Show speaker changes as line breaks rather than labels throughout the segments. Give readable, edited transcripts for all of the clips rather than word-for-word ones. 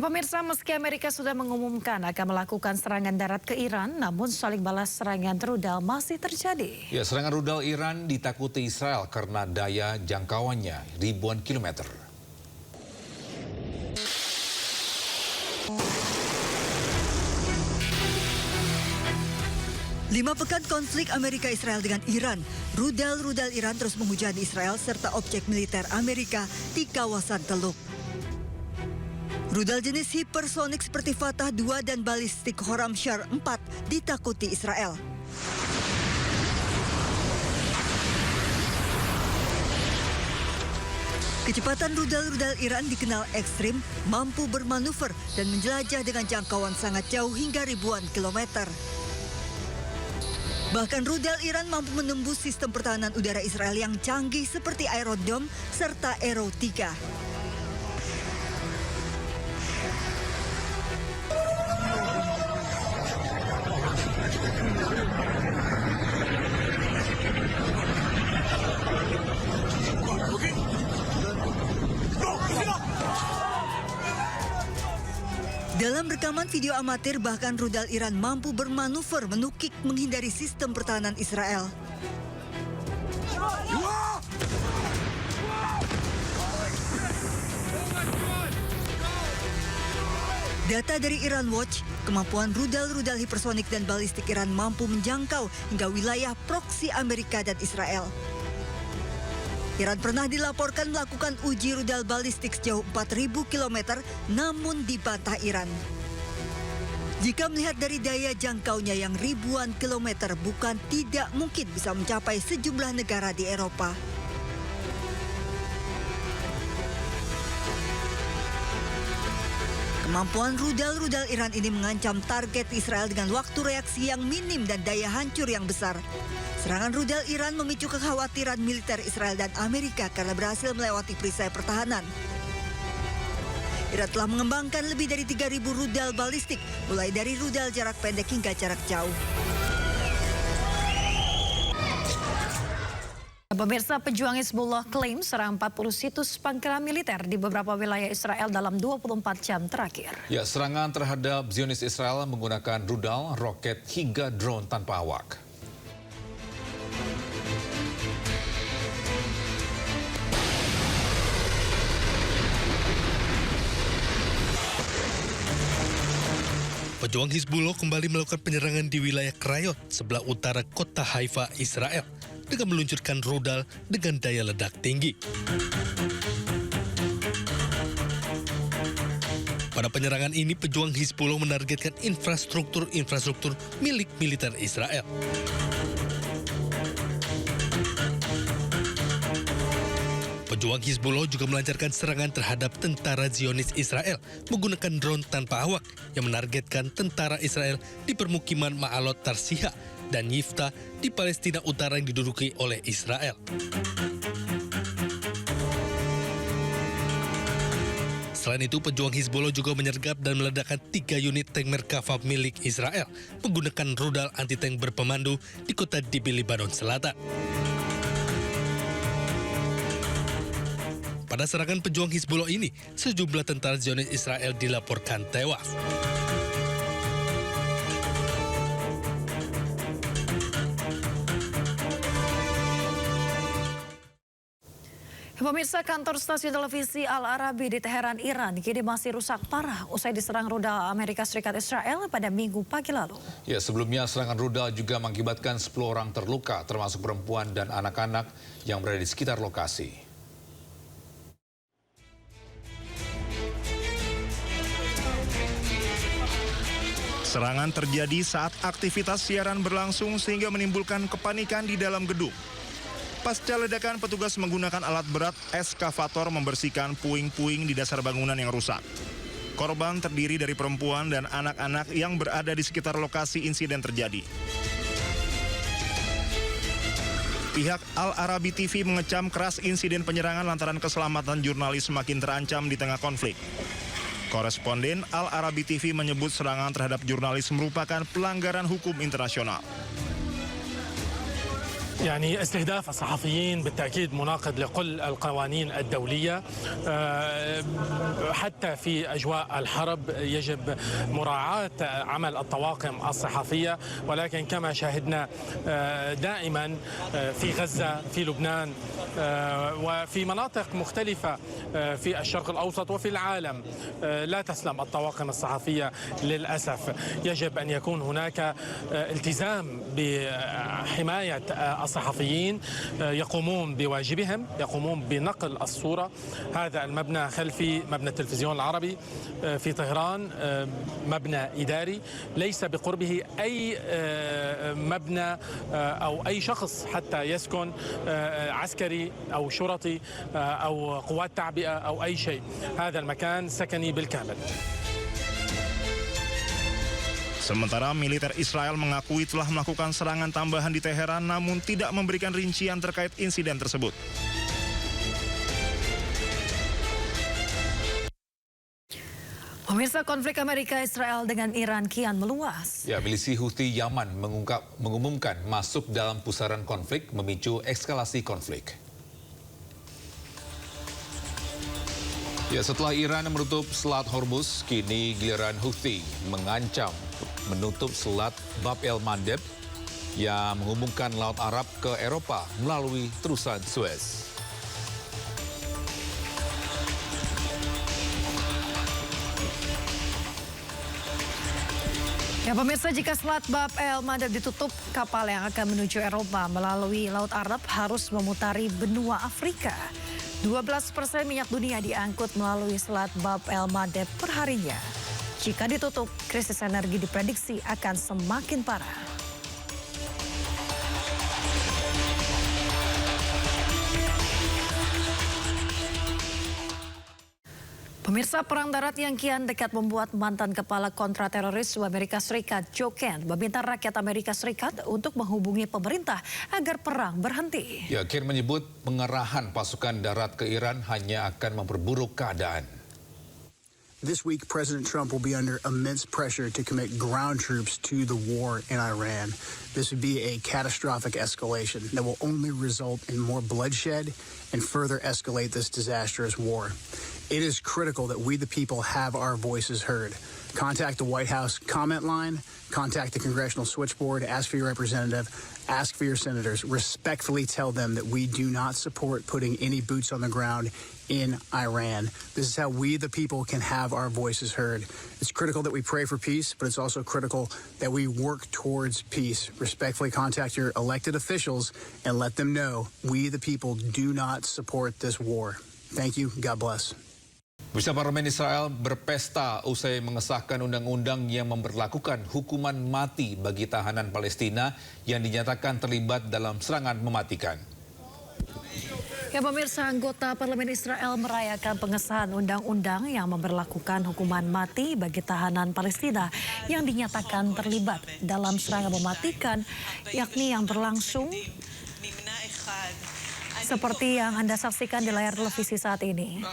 Pemirsa, meski Amerika sudah mengumumkan akan melakukan serangan darat ke Iran, namun saling balas serangan rudal masih terjadi.
Ya, serangan rudal Iran ditakuti Israel karena daya jangkauannya ribuan kilometer.
Lima pekan konflik Amerika-Israel dengan Iran, rudal-rudal Iran terus menghujani Israel serta objek militer Amerika di kawasan Teluk. Rudal jenis hipersonik seperti Fatah 2 dan balistik Horamshar 4 ditakuti Israel. Kecepatan rudal-rudal Iran dikenal ekstrim, mampu bermanuver dan menjelajah dengan jangkauan sangat jauh hingga ribuan kilometer. Bahkan rudal Iran mampu menembus sistem pertahanan udara Israel yang canggih seperti Iron Dome serta Arrow 3. Dalam rekaman video amatir, bahkan rudal Iran mampu bermanuver menukik menghindari sistem pertahanan Israel. Data dari Iran Watch, kemampuan rudal-rudal hipersonik dan balistik Iran mampu menjangkau hingga wilayah proksi Amerika dan Israel. Iran pernah dilaporkan melakukan uji rudal balistik sejauh 4.000 km, namun dibantah Iran. Jika melihat dari daya jangkaunya yang ribuan kilometer, bukan tidak mungkin bisa mencapai sejumlah negara di Eropa. Kemampuan rudal-rudal Iran ini mengancam target Israel dengan waktu reaksi yang minim dan daya hancur yang besar. Serangan rudal Iran memicu kekhawatiran militer Israel dan Amerika karena berhasil melewati perisai pertahanan. Iran telah mengembangkan lebih dari 3.000 rudal balistik, mulai dari rudal jarak pendek hingga jarak jauh.
Pemirsa, pejuang Hizbullah klaim serang 40 situs pangkalan militer di beberapa wilayah Israel dalam 24 jam terakhir.
Ya, serangan terhadap Zionis Israel menggunakan rudal, roket hingga drone tanpa awak.
Pejuang Hizbullah kembali melakukan penyerangan di wilayah Krayot, sebelah utara kota Haifa, Israel, dengan meluncurkan rudal dengan daya ledak tinggi. Pada penyerangan ini, pejuang Hizbullah menargetkan infrastruktur milik militer Israel. Pejuang Hizbullah juga melancarkan serangan terhadap tentara Zionis Israel menggunakan drone tanpa awak yang menargetkan tentara Israel di permukiman Ma'alot Tarsiha dan Yifta di Palestina Utara yang diduduki oleh Israel. Selain itu, pejuang Hizbullah juga menyergap dan meledakkan 3 unit tank Merkava milik Israel menggunakan rudal anti-tank berpemandu di kota Dibi, Lebanon Selatan. Pada serangan pejuang Hizbullah ini, sejumlah tentara Zionis Israel dilaporkan tewas.
Pemirsa, kantor stasiun televisi Al Arabi di Teheran, Iran kini masih rusak parah usai diserang rudal Amerika Serikat Israel pada Minggu pagi lalu.
Ya, sebelumnya serangan rudal juga mengakibatkan 10 orang terluka, termasuk perempuan dan anak-anak yang berada di sekitar lokasi.
Serangan terjadi saat aktivitas siaran berlangsung sehingga menimbulkan kepanikan di dalam gedung. Pasca ledakan, petugas menggunakan alat berat eskavator membersihkan puing-puing di dasar bangunan yang rusak. Korban terdiri dari perempuan dan anak-anak yang berada di sekitar lokasi insiden terjadi. Pihak Al Arabi TV mengecam keras insiden penyerangan lantaran keselamatan jurnalis semakin terancam di tengah konflik. Koresponden Al Arabi TV menyebut serangan terhadap jurnalis merupakan pelanggaran hukum internasional.
يعني استهداف الصحفيين بالتأكيد مناقض لكل القوانين الدولية. حتى في أجواء الحرب يجب مراعاة عمل الطواقم الصحفية، ولكن كما شاهدنا دائما في غزة، في لبنان، وفي مناطق مختلفة في الشرق الأوسط وفي العالم لا تسلم الطواقم الصحفية للأسف. يجب أن يكون هناك التزام بحماية الصحفيين، يقومون بواجبهم، يقومون بنقل الصورة. هذا المبنى خلفي مبنى التلفزيون العربي في طهران، مبنى إداري ليس بقربه أي مبنى أو أي شخص حتى يسكن، عسكري أو شرطي أو قوات تعبئة أو أي شيء. هذا المكان سكني بالكامل.
Sementara militer Israel mengakui telah melakukan serangan tambahan di Teheran namun tidak memberikan rincian terkait insiden tersebut.
Pemirsa, konflik Amerika Israel dengan Iran kian meluas.
Ya, milisi Houthi Yaman mengumumkan masuk dalam pusaran konflik memicu eskalasi konflik. Ya, setelah Iran menutup Selat Hormuz, kini giliran Houthi mengancam menutup Selat Bab el-Mandeb yang menghubungkan Laut Arab ke Eropa melalui terusan Suez.
Ya pemirsa, jika Selat Bab el-Mandeb ditutup, kapal yang akan menuju Eropa melalui Laut Arab harus memutari benua Afrika. 12% minyak dunia diangkut melalui Selat Bab el-Mandeb perharinya. Jika ditutup, krisis energi diprediksi akan semakin parah. Pemirsa, perang darat yang kian dekat membuat mantan kepala kontrateroris Amerika Serikat Joe Kent meminta rakyat Amerika Serikat untuk menghubungi pemerintah agar perang berhenti.
Ya, Kent menyebut pengerahan pasukan darat ke Iran hanya akan memperburuk keadaan.
This week, President Trump will be under immense pressure to commit ground troops to the war in Iran. This would be a catastrophic escalation that will only result in more bloodshed and further escalate this disastrous war. It is critical that we, the people, have our voices heard. Contact the White House comment line, contact the congressional switchboard, ask for your representative, ask for your senators. Respectfully tell them that we do not support putting any boots on the ground in Iran. This is how we, the people, can have our voices heard. It's critical that we pray for peace, but it's also critical that we work towards peace. Respectfully contact your elected officials and let them know we, the people, do not support this war. Thank you. God bless.
Parlemen Israel berpesta usai mengesahkan undang-undang yang memberlakukan hukuman mati bagi tahanan Palestina yang dinyatakan terlibat dalam serangan mematikan.
Ya pemirsa, anggota Parlemen Israel merayakan pengesahan undang-undang yang memberlakukan hukuman mati bagi tahanan Palestina yang dinyatakan terlibat dalam serangan mematikan, yakni yang berlangsung seperti yang Anda saksikan di layar televisi saat ini.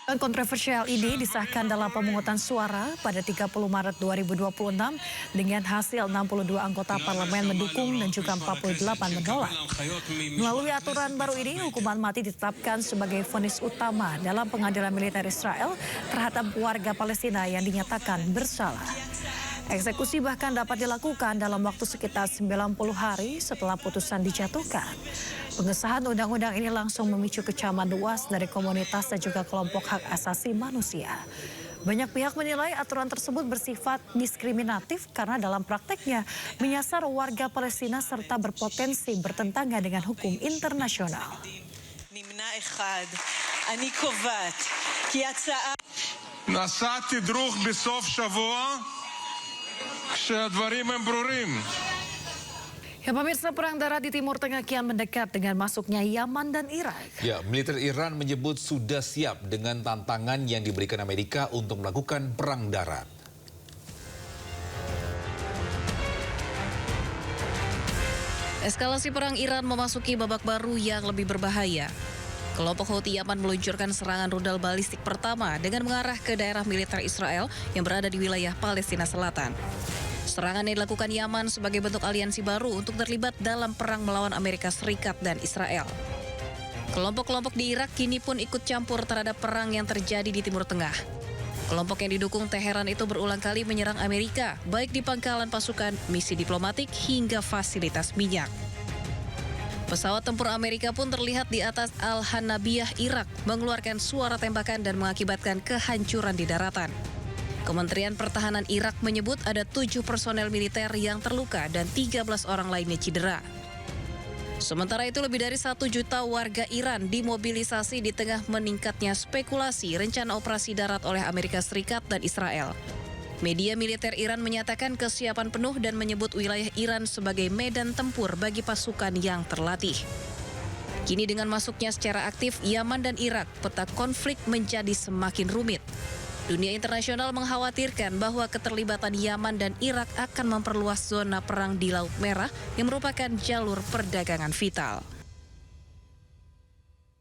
Kontroversial ini disahkan dalam pemungutan suara pada 30 Maret 2026 dengan hasil 62 anggota parlemen mendukung dan juga 48 menolak. Melalui aturan baru ini, hukuman mati ditetapkan sebagai vonis utama dalam pengadilan militer Israel terhadap warga Palestina yang dinyatakan bersalah. Eksekusi bahkan dapat dilakukan dalam waktu sekitar 90 hari setelah putusan dijatuhkan. Pengesahan undang-undang ini langsung memicu kecaman luas dari komunitas dan juga kelompok hak asasi manusia. Banyak pihak menilai aturan tersebut bersifat diskriminatif karena dalam prakteknya menyasar warga Palestina serta berpotensi bertentangan dengan hukum internasional.
נסעתי דרוך בסוף שבוע כשהדברים הם ברורים.
Ya pemirsa, perang darat di Timur Tengah kian mendekat dengan masuknya Yaman dan Irak.
Ya, militer Iran menyebut sudah siap dengan tantangan yang diberikan Amerika untuk melakukan perang darat.
Eskalasi perang Iran memasuki babak baru yang lebih berbahaya. Kelompok Houthi Yaman meluncurkan serangan rudal balistik pertama dengan mengarah ke daerah militer Israel yang berada di wilayah Palestina Selatan. Serangan yang dilakukan Yaman sebagai bentuk aliansi baru untuk terlibat dalam perang melawan Amerika Serikat dan Israel. Kelompok-kelompok di Irak kini pun ikut campur terhadap perang yang terjadi di Timur Tengah. Kelompok yang didukung Teheran itu berulang kali menyerang Amerika, baik di pangkalan pasukan, misi diplomatik, hingga fasilitas minyak. Pesawat tempur Amerika pun terlihat di atas Al-Hanabiyah, Irak, mengeluarkan suara tembakan dan mengakibatkan kehancuran di daratan. Kementerian Pertahanan Irak menyebut ada 7 personel militer yang terluka dan 13 orang lainnya cedera. Sementara itu lebih dari 1 juta warga Iran dimobilisasi di tengah meningkatnya spekulasi rencana operasi darat oleh Amerika Serikat dan Israel. Media militer Iran menyatakan kesiapan penuh dan menyebut wilayah Iran sebagai medan tempur bagi pasukan yang terlatih. Kini dengan masuknya secara aktif Yaman dan Irak, peta konflik menjadi semakin rumit. Dunia internasional mengkhawatirkan bahwa keterlibatan Yaman dan Irak akan memperluas zona perang di Laut Merah yang merupakan jalur perdagangan vital.